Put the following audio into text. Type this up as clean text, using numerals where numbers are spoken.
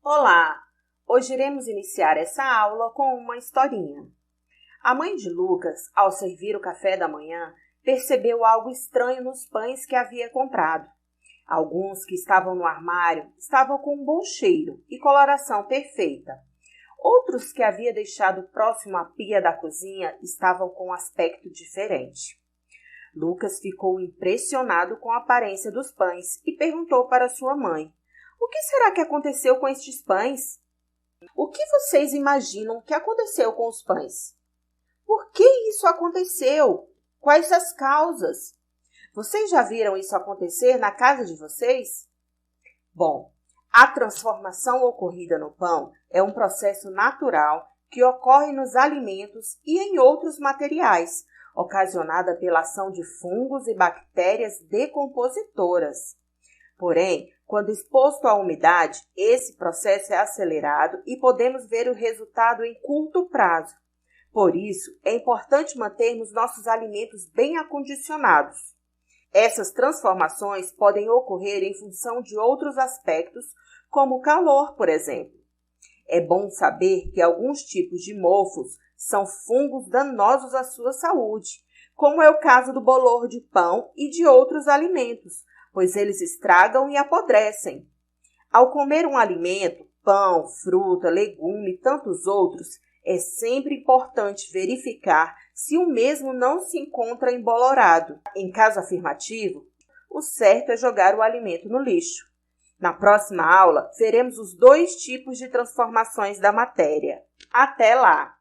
Olá! Hoje iremos iniciar essa aula com uma historinha. A mãe de Lucas, ao servir o café da manhã, percebeu algo estranho nos pães que havia comprado. Alguns que estavam no armário estavam com um bom cheiro e coloração perfeita. Outros que havia deixado próximo à pia da cozinha estavam com um aspecto diferente. Lucas ficou impressionado com a aparência dos pães e perguntou para sua mãe: "O que será que aconteceu com estes pães? O que vocês imaginam que aconteceu com os pães? Por que isso aconteceu? Quais as causas? Vocês já viram isso acontecer na casa de vocês?" Bom, a transformação ocorrida no pão é um processo natural que ocorre nos alimentos e em outros materiais, ocasionada pela ação de fungos e bactérias decompositoras. Porém, quando exposto à umidade, esse processo é acelerado e podemos ver o resultado em curto prazo. Por isso, é importante mantermos nossos alimentos bem acondicionados. Essas transformações podem ocorrer em função de outros aspectos, como o calor, por exemplo. É bom saber que alguns tipos de mofos são fungos danosos à sua saúde, como é o caso do bolor de pão e de outros alimentos, pois eles estragam e apodrecem. Ao comer um alimento, pão, fruta, legume e tantos outros, é sempre importante verificar se o mesmo não se encontra embolorado. Em caso afirmativo, o certo é jogar o alimento no lixo. Na próxima aula, veremos os dois tipos de transformações da matéria. Até lá!